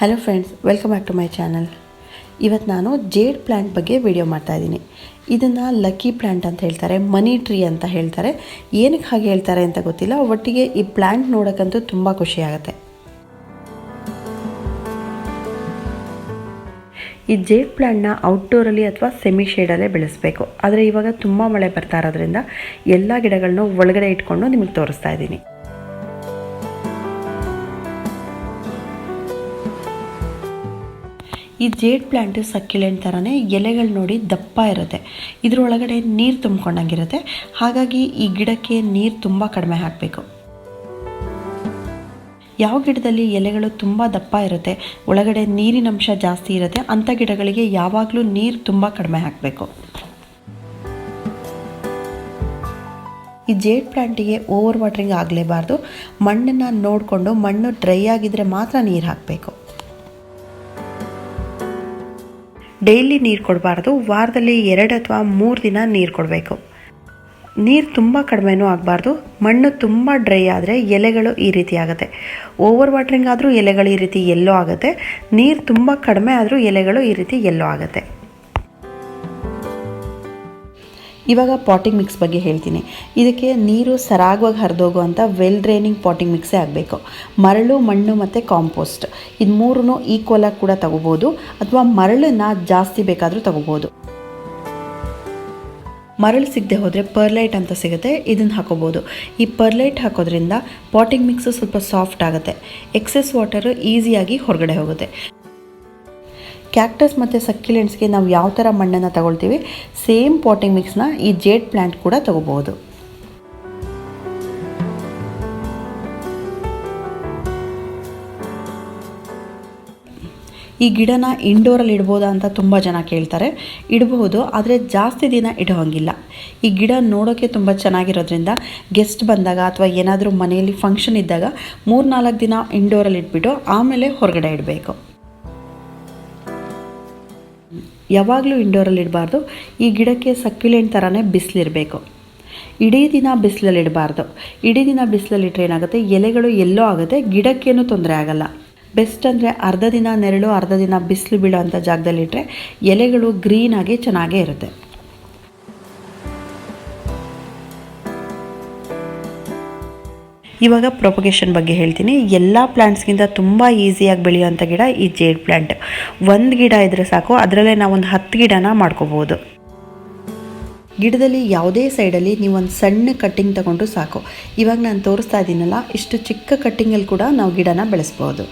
Hello friends, welcome back to my channel. ಇವತ್ತು ನಾನು jade plant ಬಗ್ಗೆ ವಿಡಿಯೋ ಮಾಡ್ತಾಯಿದ್ದೀನಿ. ಇದನ್ನು ಲಕ್ಕಿ ಪ್ಲ್ಯಾಂಟ್ ಅಂತ ಹೇಳ್ತಾರೆ, ಮನಿ ಟ್ರೀ ಅಂತ ಹೇಳ್ತಾರೆ. ಏನಕ್ಕೆ ಹಾಗೆ ಹೇಳ್ತಾರೆ ಅಂತ ಗೊತ್ತಿಲ್ಲ. ಒಟ್ಟಿಗೆ ಈ ಪ್ಲ್ಯಾಂಟ್ ನೋಡೋಕ್ಕಂತೂ ತುಂಬ ಖುಷಿಯಾಗುತ್ತೆ. ಈ ಜೇಡ್ ಪ್ಲ್ಯಾಂಟ್ನ ಔಟ್ಡೋರಲ್ಲಿ ಅಥವಾ ಸೆಮಿ ಶೇಡಲ್ಲೇ ಬೆಳೆಸಬೇಕು. ಆದರೆ ಇವಾಗ ತುಂಬ ಮಳೆ ಬರ್ತಾ ಇರೋದ್ರಿಂದ ಎಲ್ಲ ಗಿಡಗಳನ್ನೂ ಒಳಗಡೆ ಇಟ್ಕೊಂಡು ನಿಮಗೆ ತೋರಿಸ್ತಾ ಇದ್ದೀನಿ. ಈ ಜೇಡ್ ಪ್ಲ್ಯಾಂಟು ಸಕ್ಯುಲೆಂಟ್ ಥರನೇ ಎಲೆಗಳು ನೋಡಿ ದಪ್ಪ ಇರುತ್ತೆ. ಇದರೊಳಗಡೆ ನೀರು ತುಂಬ್ಕೊಂಡಂಗಿರುತ್ತೆ. ಹಾಗಾಗಿ ಈ ಗಿಡಕ್ಕೆ ನೀರು ತುಂಬ ಕಡಿಮೆ ಹಾಕಬೇಕು. ಯಾವ ಗಿಡದಲ್ಲಿ ಎಲೆಗಳು ತುಂಬ ದಪ್ಪ ಇರುತ್ತೆ, ಒಳಗಡೆ ನೀರಿನ ಅಂಶ ಜಾಸ್ತಿ ಇರುತ್ತೆ, ಅಂಥ ಗಿಡಗಳಿಗೆ ಯಾವಾಗಲೂ ನೀರು ತುಂಬ ಕಡಿಮೆ ಹಾಕಬೇಕು. ಈ ಜೇಡ್ ಪ್ಲ್ಯಾಂಟಿಗೆ ಓವರ್ ವಾಟ್ರಿಂಗ್ ಆಗಲೇಬಾರ್ದು. ಮಣ್ಣನ್ನು ನೋಡಿಕೊಂಡು ಮಣ್ಣು ಡ್ರೈ ಆಗಿದ್ದರೆ ಮಾತ್ರ ನೀರು ಹಾಕಬೇಕು. ಡೈಲಿ ನೀರು ಕೊಡಬಾರ್ದು. ವಾರದಲ್ಲಿ 2 ಅಥವಾ 3 ದಿನ ನೀರು ಕೊಡಬೇಕು. ನೀರು ತುಂಬ ಕಡಿಮೆನೂ ಆಗಬಾರ್ದು. ಮಣ್ಣು ತುಂಬ ಡ್ರೈ ಆದರೆ ಎಲೆಗಳು ಈ ರೀತಿ ಆಗುತ್ತೆ. ಓವರ್ ವಾಟ್ರಿಂಗ್ ಆದರೂ ಎಲೆಗಳು ಈ ರೀತಿ ಎಲ್ಲೋ ಆಗುತ್ತೆ. ನೀರು ತುಂಬ ಕಡಿಮೆ ಆದರೂ ಎಲೆಗಳು ಈ ರೀತಿ ಎಲ್ಲೋ ಆಗುತ್ತೆ. ಇವಾಗ ಪಾಟಿಂಗ್ ಮಿಕ್ಸ್ ಬಗ್ಗೆ ಹೇಳ್ತೀನಿ. ಇದಕ್ಕೆ ನೀರು ಸರಾಗವಾಗಿ ಹರಿದೋಗುವಂಥ ವೆಲ್ ಡ್ರೈನಿಂಗ್ ಪಾಟಿಂಗ್ ಮಿಕ್ಸೇ ಆಗಬೇಕು. ಮರಳು, ಮಣ್ಣು ಮತ್ತು ಕಾಂಪೋಸ್ಟ್ ಇದು ಮೂರೂ ಈಕ್ವಲಾಗಿ ಕೂಡ ತಗೋಬೋದು, ಅಥವಾ ಮರಳನ್ನು ಜಾಸ್ತಿ ಬೇಕಾದರೂ ತಗೋಬೋದು. ಮರಳು ಸಿಗದೆ ಹೋದರೆ ಪರ್ಲೈಟ್ ಅಂತ ಸಿಗುತ್ತೆ, ಇದನ್ನು ಹಾಕೋಬೋದು. ಈ ಪರ್ಲೈಟ್ ಹಾಕೋದ್ರಿಂದ ಪಾಟಿಂಗ್ ಮಿಕ್ಸು ಸ್ವಲ್ಪ ಸಾಫ್ಟ್ ಆಗುತ್ತೆ. ಎಕ್ಸೆಸ್ ವಾಟರು ಈಸಿಯಾಗಿ ಹೊರಗಡೆ ಹೋಗುತ್ತೆ. ಕ್ಯಾಕ್ಟಸ್ ಮತ್ತು ಸಕ್ಯುಲೆಂಟ್ಸ್ಗೆ ನಾವು ಯಾವ ಥರ ಮಣ್ಣನ್ನು ತಗೊಳ್ತೀವಿ, ಸೇಮ್ ಪಾಟಿಂಗ್ ಮಿಕ್ಸ್ನ ಈ ಜೇಡ್ ಪ್ಲ್ಯಾಂಟ್ ಕೂಡ ತಗೋಬೋದು. ಈ ಗಿಡನ ಇಂಡೋರಲ್ಲಿ ಇಡ್ಬೋದಾ ಅಂತ ತುಂಬ ಜನ ಕೇಳ್ತಾರೆ. ಇಡಬಹುದು, ಆದರೆ ಜಾಸ್ತಿ ದಿನ ಇಡೋ ಹಾಗಿಲ್ಲ. ಈ ಗಿಡ ನೋಡೋಕ್ಕೆ ತುಂಬ ಚೆನ್ನಾಗಿರೋದ್ರಿಂದ ಗೆಸ್ಟ್ ಬಂದಾಗ ಅಥವಾ ಏನಾದರೂ ಮನೆಯಲ್ಲಿ ಫಂಕ್ಷನ್ ಇದ್ದಾಗ 3-4 ದಿನ ಇಂಡೋರಲ್ಲಿ ಇಟ್ಬಿಟ್ಟು ಆಮೇಲೆ ಹೊರಗಡೆ ಇಡಬೇಕು. ಯಾವಾಗಲೂ ಇಂಡೋರಲ್ಲಿ ಇಡಬಾರ್ದು. ಈ ಗಿಡಕ್ಕೆ ಸಕ್ಯುಲೆಂಟ್ ಥರನೇ ಬಿಸಿಲಿರಬೇಕು. ಇಡೀ ದಿನ ಬಿಸಿಲಲ್ಲಿ ಇಡಬಾರ್ದು. ಇಡೀ ದಿನ ಬಿಸಿಲಲ್ಲಿಟ್ಟರೆ ಏನಾಗುತ್ತೆ, ಎಲೆಗಳು ಎಲ್ಲೋ ಆಗುತ್ತೆ, ಗಿಡಕ್ಕೇನು ತೊಂದರೆ ಆಗಲ್ಲ. ಬೆಸ್ಟ್ ಅಂದರೆ ಅರ್ಧ ದಿನ ನೆರಳು, ಅರ್ಧ ದಿನ ಬಿಸಿಲು ಬೀಳೋ ಅಂಥ ಜಾಗದಲ್ಲಿಟ್ಟರೆ ಎಲೆಗಳು ಗ್ರೀನಾಗಿ ಚೆನ್ನಾಗೇ ಇರುತ್ತೆ. ಇವಾಗ ಪ್ರೊಪಗೇಷನ್ ಬಗ್ಗೆ ಹೇಳ್ತೀನಿ. ಎಲ್ಲ ಪ್ಲ್ಯಾಂಟ್ಸ್ಗಿಂತ ತುಂಬ ಈಸಿಯಾಗಿ ಬೆಳೆಯುವಂಥ ಗಿಡ ಈ ಜೇಡ್ ಪ್ಲ್ಯಾಂಟ್. ಒಂದು ಗಿಡ ಇದ್ದರೆ ಸಾಕು, ಅದರಲ್ಲೇ ನಾವೊಂದು 10 ಗಿಡನ ಮಾಡ್ಕೋಬೋದು. ಗಿಡದಲ್ಲಿ ಯಾವುದೇ ಸೈಡಲ್ಲಿ ನೀವು ಒಂದು ಸಣ್ಣ ಕಟ್ಟಿಂಗ್ ತಗೊಂಡ್ರು ಸಾಕು. ಇವಾಗ ನಾನು ತೋರಿಸ್ತಾ ಇದ್ದೀನಲ್ಲ, ಇಷ್ಟು ಚಿಕ್ಕ ಕಟ್ಟಿಂಗಲ್ಲಿ ಕೂಡ ನಾವು ಗಿಡನ ಬೆಳೆಸ್ಬೋದು.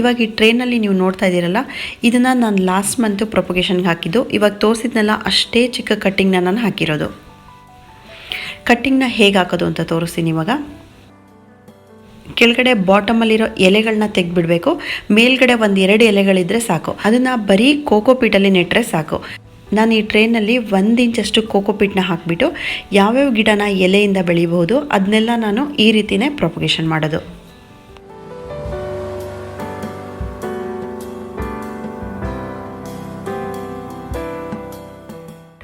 ಇವಾಗ ಈ ಟ್ರೇನಲ್ಲಿ ನೀವು ನೋಡ್ತಾ ಇದ್ದೀರಲ್ಲ, ಇದನ್ನು ನಾನು ಲಾಸ್ಟ್ ಮಂತು ಪ್ರೊಪಗೇಷನ್ಗೆ ಹಾಕಿದ್ದು. ಇವಾಗ ತೋರಿಸಿದ್ನಲ್ಲ ಅಷ್ಟೇ ಚಿಕ್ಕ ಕಟ್ಟಿಂಗ್ನ ನಾನು ಹಾಕಿರೋದು. ಕಟ್ಟಿಂಗ್ನ ಹೇಗೆ ಹಾಕೋದು ಅಂತ ತೋರಿಸ್ತೀನಿ. ಇವಾಗ ಕೆಳಗಡೆ ಬಾಟಮಲ್ಲಿರೋ ಎಲೆಗಳನ್ನ ತೆಗೆದುಬಿಡಬೇಕು. ಮೇಲ್ಗಡೆ 1-2 ಎಲೆಗಳಿದ್ದರೆ ಸಾಕು. ಅದನ್ನು ಬರೀ ಕೋಕೋಪೀಟಲ್ಲಿ ನೆಟ್ಟರೆ ಸಾಕು. ನಾನು ಈ ಟ್ರೇನಲ್ಲಿ 1 ಇಂಚಷ್ಟು ಕೋಕೋಪೀಟ್ನ ಹಾಕಿಬಿಟ್ಟು ಯಾವ್ಯಾವ ಗಿಡನ ಎಲೆಯಿಂದ ಬೆಳೀಬಹುದು ಅದನ್ನೆಲ್ಲ ನಾನು ಈ ರೀತಿಯೇ ಪ್ರೊಪಗೇಷನ್ ಮಾಡೋದು.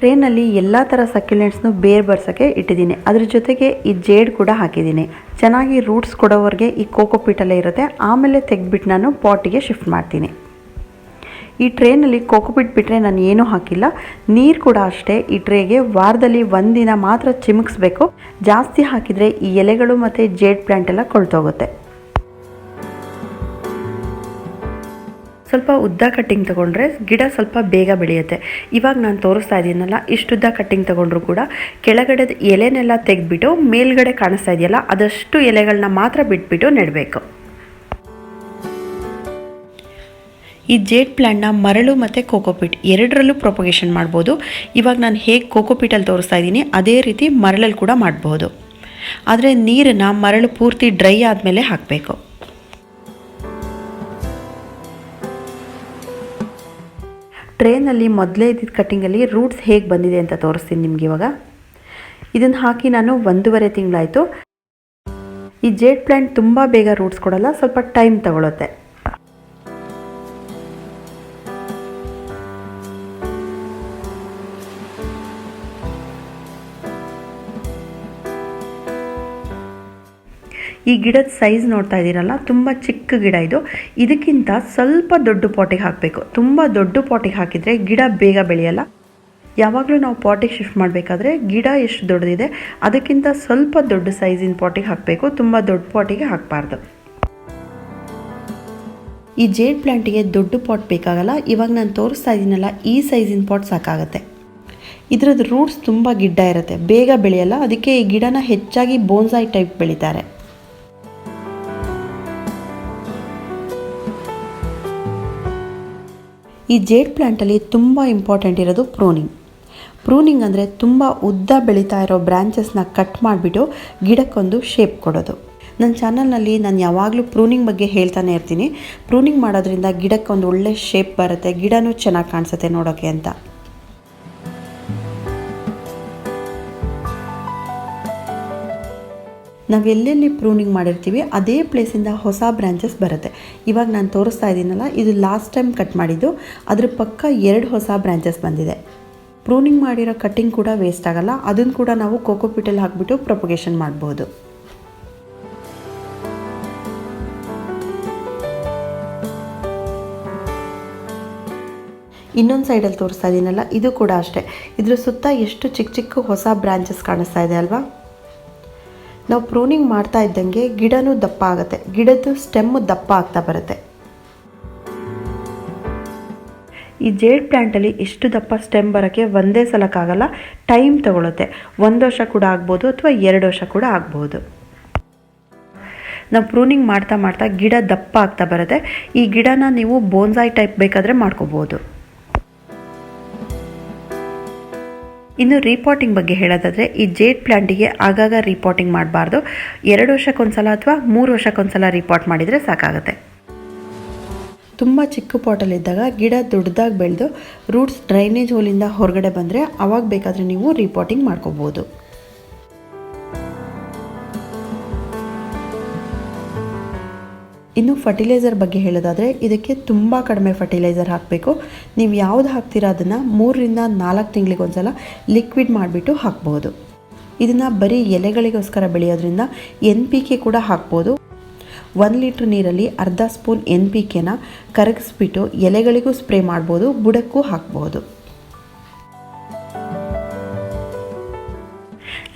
ಟ್ರೇನಲ್ಲಿ ಎಲ್ಲ ಥರ ಸಕ್ಯುಲೆಂಟ್ಸ್ನು ಬೇರೆ ಬರ್ಸೋಕ್ಕೆ ಇಟ್ಟಿದ್ದೀನಿ. ಅದ್ರ ಜೊತೆಗೆ ಈ ಜೇಡ್ ಕೂಡ ಹಾಕಿದ್ದೀನಿ. ಚೆನ್ನಾಗಿ ರೂಟ್ಸ್ ಕೊಡೋವರೆಗೆ ಈ ಕೋಕೋಪೀಟಲ್ಲೇ ಇರುತ್ತೆ. ಆಮೇಲೆ ತೆಗೆದ್ಬಿಟ್ಟು ನಾನು ಪಾಟಿಗೆ ಶಿಫ್ಟ್ ಮಾಡ್ತೀನಿ. ಈ ಟ್ರೇನಲ್ಲಿ ಕೋಕೋಪೀಟ್ ಬಿಟ್ಟರೆ ನಾನು ಏನೂ ಹಾಕಿಲ್ಲ. ನೀರು ಕೂಡ ಅಷ್ಟೇ. ಈ ಟ್ರೇಗೆ ವಾರದಲ್ಲಿ 1 ದಿನ ಮಾತ್ರ ಚಿಮುಕಿಸ್ಬೇಕು. ಜಾಸ್ತಿ ಹಾಕಿದರೆ ಈ ಎಲೆಗಳು ಮತ್ತು ಜೇಡ್ ಪ್ಲ್ಯಾಂಟ್ ಎಲ್ಲ ಕೊಳ್ತೋಗುತ್ತೆ. ಸ್ವಲ್ಪ ಉದ್ದ ಕಟ್ಟಿಂಗ್ ತೊಗೊಂಡ್ರೆ ಗಿಡ ಸ್ವಲ್ಪ ಬೇಗ ಬೆಳೆಯುತ್ತೆ. ಇವಾಗ ನಾನು ತೋರಿಸ್ತಾ ಇದ್ದೀನಲ್ಲ, ಇಷ್ಟುದ್ದ ಕಟ್ಟಿಂಗ್ ತೊಗೊಂಡ್ರು ಕೂಡ ಕೆಳಗಡೆ ಎಲೆನೆಲ್ಲ ತೆಗೆದ್ಬಿಟ್ಟು ಮೇಲ್ಗಡೆ ಕಾಣಿಸ್ತಾ ಇದೆಯಲ್ಲ ಅದಷ್ಟು ಎಲೆಗಳನ್ನ ಮಾತ್ರ ಬಿಟ್ಬಿಟ್ಟು ನೆಡಬೇಕು. ಈ ಜೇಡ್ ಪ್ಲ್ಯಾಂಟ್ನ ಮರಳು ಮತ್ತು ಕೋಕೋಪೀಟ್ ಎರಡರಲ್ಲೂ ಪ್ರೊಪಗೇಷನ್ ಮಾಡ್ಬೋದು. ಇವಾಗ ನಾನು ಹೇಗೆ ಕೋಕೋಪೀಟಲ್ಲಿ ತೋರಿಸ್ತಾ ಇದ್ದೀನಿ ಅದೇ ರೀತಿ ಮರಳಲ್ಲಿ ಕೂಡ ಮಾಡ್ಬೋದು. ಆದರೆ ನೀರನ್ನು ಮರಳು ಪೂರ್ತಿ ಡ್ರೈ ಆದಮೇಲೆ ಹಾಕಬೇಕು. ಟ್ರೇನಲ್ಲಿ ಮೊದಲೇ ಇದ್ದಿದ್ದ ಕಟ್ಟಿಂಗಲ್ಲಿ ರೂಟ್ಸ್ ಹೇಗೆ ಬಂದಿದೆ ಅಂತ ತೋರಿಸ್ತೀನಿ ನಿಮ್ಗೆ. ಇವಾಗ ಇದನ್ನು ಹಾಕಿ ನಾನು 1.5 ತಿಂಗಳಾಯಿತು. ಈ ಜೇಡ್ ಪ್ಲ್ಯಾಂಟ್ ತುಂಬ ಬೇಗ ರೂಟ್ಸ್ ಕೊಡಲ್ಲ, ಸ್ವಲ್ಪ ಟೈಮ್ ತಗೊಳುತ್ತೆ. ಈ ಗಿಡದ ಸೈಜ್ ನೋಡ್ತಾ ಇದ್ದೀರಲ್ಲ, ತುಂಬ ಚಿಕ್ಕ ಗಿಡ ಇದು. ಇದಕ್ಕಿಂತ ಸ್ವಲ್ಪ ದೊಡ್ಡ ಪಾಟಿಗೆ ಹಾಕಬೇಕು. ತುಂಬ ದೊಡ್ಡ ಪಾಟಿಗೆ ಹಾಕಿದರೆ ಗಿಡ ಬೇಗ ಬೆಳೆಯಲ್ಲ. ಯಾವಾಗಲೂ ನಾವು ಪಾಟಿಗೆ ಶಿಫ್ಟ್ ಮಾಡಬೇಕಾದ್ರೆ ಗಿಡ ಎಷ್ಟು ದೊಡ್ಡದಿದೆ ಅದಕ್ಕಿಂತ ಸ್ವಲ್ಪ ದೊಡ್ಡ ಸೈಜಿನ ಪಾಟಿಗೆ ಹಾಕಬೇಕು, ತುಂಬ ದೊಡ್ಡ ಪಾಟಿಗೆ ಹಾಕಬಾರ್ದು. ಈ ಜೇಡ್ ಪ್ಲಾಂಟಿಗೆ ದೊಡ್ಡ ಪಾಟ್ ಬೇಕಾಗಲ್ಲ. ಇವಾಗ ನಾನು ತೋರಿಸ್ತಾ ಇದ್ದೀನಲ್ಲ, ಈ ಸೈಜಿನ ಪಾಟ್ ಸಾಕಾಗುತ್ತೆ. ಇದರದ್ದು ರೂಟ್ಸ್ ತುಂಬ ಗಿಡ್ಡ ಇರುತ್ತೆ, ಬೇಗ ಬೆಳೆಯಲ್ಲ. ಅದಕ್ಕೆ ಈ ಗಿಡನ ಹೆಚ್ಚಾಗಿ ಬೋನ್ಸಾಯಿ ಟೈಪ್ ಬೆಳೀತಾರೆ. ಈ ಜೇಡ್ ಪ್ಲಾಂಟಲ್ಲಿ ತುಂಬ ಇಂಪಾರ್ಟೆಂಟ್ ಇರೋದು ಪ್ರೂನಿಂಗ್. ಪ್ರೂನಿಂಗ್ ಅಂದರೆ ತುಂಬ ಉದ್ದ ಬೆಳೀತಾ ಇರೋ ಬ್ರ್ಯಾಂಚಸ್ನ ಕಟ್ ಮಾಡಿಬಿಟ್ಟು ಗಿಡಕ್ಕೊಂದು ಶೇಪ್ ಕೊಡೋದು. ನನ್ನ ಚಾನಲ್ನಲ್ಲಿ ನಾನು ಯಾವಾಗಲೂ ಪ್ರೂನಿಂಗ್ ಬಗ್ಗೆ ಹೇಳ್ತಾನೆ ಇರ್ತೀನಿ. ಪ್ರೂನಿಂಗ್ ಮಾಡೋದ್ರಿಂದ ಗಿಡಕ್ಕೊಂದು ಒಳ್ಳೆ ಶೇಪ್ ಬರುತ್ತೆ, ಗಿಡನೂ ಚೆನ್ನಾಗಿ ಕಾಣಿಸುತ್ತೆ ನೋಡೋಕ್ಕೆ ಅಂತ. ನಾವು ಎಲ್ಲೆಲ್ಲಿ ಪ್ರೂನಿಂಗ್ ಮಾಡಿರ್ತೀವಿ ಅದೇ ಪ್ಲೇಸಿಂದ ಹೊಸ ಬ್ರಾಂಚಸ್ ಬರುತ್ತೆ. ಇವಾಗ ನಾನು ತೋರಿಸ್ತಾ ಇದ್ದೀನಲ್ಲ, ಇದು ಲಾಸ್ಟ್ ಟೈಮ್ ಕಟ್ ಮಾಡಿದ್ದು. ಅದ್ರ ಪಕ್ಕ 2 ಹೊಸ ಬ್ರಾಂಚಸ್ ಬಂದಿದೆ. ಪ್ರೂನಿಂಗ್ ಮಾಡಿರೋ ಕಟ್ಟಿಂಗ್ ಕೂಡ ವೇಸ್ಟ್ ಆಗಲ್ಲ. ಅದನ್ನು ಕೂಡ ನಾವು ಕೋಕೋಪಿಟಲ್ಲಿ ಹಾಕಿಬಿಟ್ಟು ಪ್ರೊಪಗೇಷನ್ ಮಾಡ್ಬೋದು. ಇನ್ನೊಂದು ಸೈಡಲ್ಲಿ ತೋರಿಸ್ತಾ ಇದ್ದೀನಲ್ಲ, ಇದು ಕೂಡ ಅಷ್ಟೇ. ಇದ್ರ ಸುತ್ತ ಎಷ್ಟು ಚಿಕ್ಕ ಚಿಕ್ಕ ಹೊಸ ಬ್ರಾಂಚಸ್ ಕಾಣಿಸ್ತಾ ಇದೆ ಅಲ್ವಾ. ನಾವು ಪ್ರೂನಿಂಗ್ ಮಾಡ್ತಾ ಇದ್ದಂಗೆ ಗಿಡನೂ ದಪ್ಪ ಆಗುತ್ತೆ, ಗಿಡದ್ದು ಸ್ಟೆಮ್ಮು ದಪ್ಪ ಆಗ್ತಾ ಬರುತ್ತೆ. ಈ ಜೇಡ್ ಪ್ಲ್ಯಾಂಟಲ್ಲಿ ಎಷ್ಟು ದಪ್ಪ ಸ್ಟೆಮ್ ಬರೋಕ್ಕೆ ಒಂದೇ ಸಲಕ್ಕಾಗಲ್ಲ, ಟೈಮ್ ತಗೊಳುತ್ತೆ. 1 ವರ್ಷ ಕೂಡ ಆಗ್ಬೋದು ಅಥವಾ 2 ವರ್ಷ ಕೂಡ ಆಗ್ಬೋದು. ನಾವು ಪ್ರೂನಿಂಗ್ ಮಾಡ್ತಾ ಮಾಡ್ತಾ ಗಿಡ ದಪ್ಪ ಆಗ್ತಾ ಬರುತ್ತೆ. ಈ ಗಿಡನ ನೀವು ಬೋನ್ಸಾಯಿ ಟೈಪ್ ಬೇಕಾದರೆ ಮಾಡ್ಕೋಬೋದು. ಇನ್ನು ರೀಪಾಟಿಂಗ್ ಬಗ್ಗೆ ಹೇಳೋದಾದರೆ, ಈ ಜೇಡ್ ಪ್ಲ್ಯಾಂಟಿಗೆ ಆಗಾಗ ರೀಪಾಟಿಂಗ್ ಮಾಡಬಾರ್ದು. 2 ವರ್ಷಕ್ಕೊಂದ್ಸಲ ಅಥವಾ 3 ವರ್ಷಕ್ಕೊಂದ್ಸಲ ರೀಪಾಟ್ ಮಾಡಿದರೆ ಸಾಕಾಗುತ್ತೆ. ತುಂಬ ಚಿಕ್ಕ ಪಾಟಲ್ಲಿದ್ದಾಗ ಗಿಡ ದೊಡ್ಡದಾಗಿ ಬೆಳೆದು ರೂಟ್ಸ್ ಡ್ರೈನೇಜ್ ಹೋಲಿಂದ ಹೊರಗಡೆ ಬಂದರೆ ಆವಾಗ ಬೇಕಾದರೆ ನೀವು ರೀಪಾಟಿಂಗ್ ಮಾಡ್ಕೋಬೋದು. ಇನ್ನು ಫರ್ಟಿಲೈಸರ್ ಬಗ್ಗೆ ಹೇಳೋದಾದರೆ, ಇದಕ್ಕೆ ತುಂಬ ಕಡಿಮೆ ಫರ್ಟಿಲೈಸರ್ ಹಾಕಬೇಕು. ನೀವು ಯಾವುದು ಹಾಕ್ತೀರಾ ಅದನ್ನು 3 ರಿಂದ 4 ತಿಂಗಳಿಗೊಂದ್ಸಲ ಲಿಕ್ವಿಡ್ ಮಾಡಿಬಿಟ್ಟು ಹಾಕ್ಬೋದು. ಇದನ್ನು ಬರೀ ಎಲೆಗಳಿಗೋಸ್ಕರ ಬೆಳೆಯೋದ್ರಿಂದ NPK ಕೂಡ ಹಾಕ್ಬೋದು. 1 ಲೀಟ್ರ್ ನೀರಲ್ಲಿ ಅರ್ಧ ಸ್ಪೂನ್ NPKನ ಕರಗಿಸ್ಬಿಟ್ಟು ಎಲೆಗಳಿಗೂ ಸ್ಪ್ರೇ ಮಾಡ್ಬೋದು, ಬುಡಕ್ಕೂ ಹಾಕ್ಬೋದು.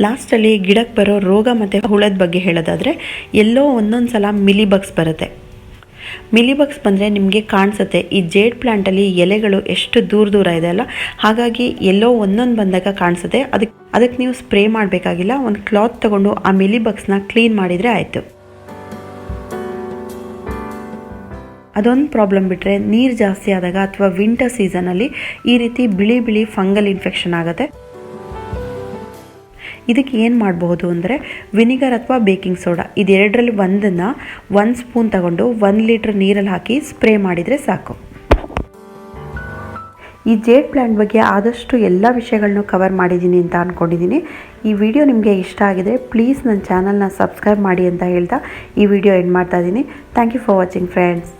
ಲಾಸ್ಟಲ್ಲಿ ಗಿಡಕ್ಕೆ ಬರೋ ರೋಗ ಮತ್ತು ಹುಳದ ಬಗ್ಗೆ ಹೇಳೋದಾದರೆ, ಎಲ್ಲೋ ಒಂದೊಂದು ಸಲ ಮಿಲಿಬಗ್ಸ್ ಬರುತ್ತೆ. ಮಿಲಿಬಗ್ಸ್ ಬಂದರೆ ನಿಮಗೆ ಕಾಣಿಸುತ್ತೆ ಈ ಜೇಡ್ ಪ್ಲ್ಯಾಂಟಲ್ಲಿ ಎಲೆಗಳು ಎಷ್ಟು ದೂರ ಇದೆ ಅಲ್ಲ, ಹಾಗಾಗಿ ಎಲ್ಲೋ ಒಂದೊಂದು ಬಂದಾಗ ಕಾಣಿಸುತ್ತೆ. ಅದಕ್ಕೆ ನೀವು ಸ್ಪ್ರೇ ಮಾಡಬೇಕಾಗಿಲ್ಲ. ಒಂದು ಕ್ಲಾತ್ ತೊಗೊಂಡು ಆ ಮಿಲಿಬಗ್ಸ್ನ ಕ್ಲೀನ್ ಮಾಡಿದರೆ ಆಯಿತು. ಅದೊಂದು ಪ್ರಾಬ್ಲಮ್ ಬಿಟ್ಟರೆ, ನೀರು ಜಾಸ್ತಿ ಆದಾಗ ಅಥವಾ ವಿಂಟರ್ ಸೀಸನಲ್ಲಿ ಈ ರೀತಿ ಬಿಳಿ ಬಿಳಿ ಫಂಗಲ್ ಇನ್ಫೆಕ್ಷನ್ ಆಗುತ್ತೆ. ಇದಕ್ಕೆ ಏನು ಮಾಡಬಹುದು ಅಂದರೆ, ವಿನಿಗರ್ ಅಥವಾ ಬೇಕಿಂಗ್ ಸೋಡಾ ಇದೆರಡರಲ್ಲಿ ಒಂದನ್ನು 1 ಸ್ಪೂನ್ ತಗೊಂಡು 1 ಲೀಟ್ರ್ ನೀರಲ್ಲಿ ಹಾಕಿ ಸ್ಪ್ರೇ ಮಾಡಿದರೆ ಸಾಕು. ಈ ಜೇಡ್ ಪ್ಲ್ಯಾಂಟ್ ಬಗ್ಗೆ ಆದಷ್ಟು ಎಲ್ಲ ವಿಷಯಗಳನ್ನೂ ಕವರ್ ಮಾಡಿದ್ದೀನಿ ಅಂತ ಅಂದ್ಕೊಂಡಿದ್ದೀನಿ. ಈ ವಿಡಿಯೋ ನಿಮಗೆ ಇಷ್ಟ ಆಗಿದೆ ಪ್ಲೀಸ್ ನನ್ನ ಚಾನಲ್ನ ಸಬ್ಸ್ಕ್ರೈಬ್ ಮಾಡಿ ಅಂತ ಹೇಳ್ತಾ ಈ ವಿಡಿಯೋ ಎಂಡ್ ಮಾಡ್ತಾ ಇದ್ದೀನಿ. Thank you for watching friends.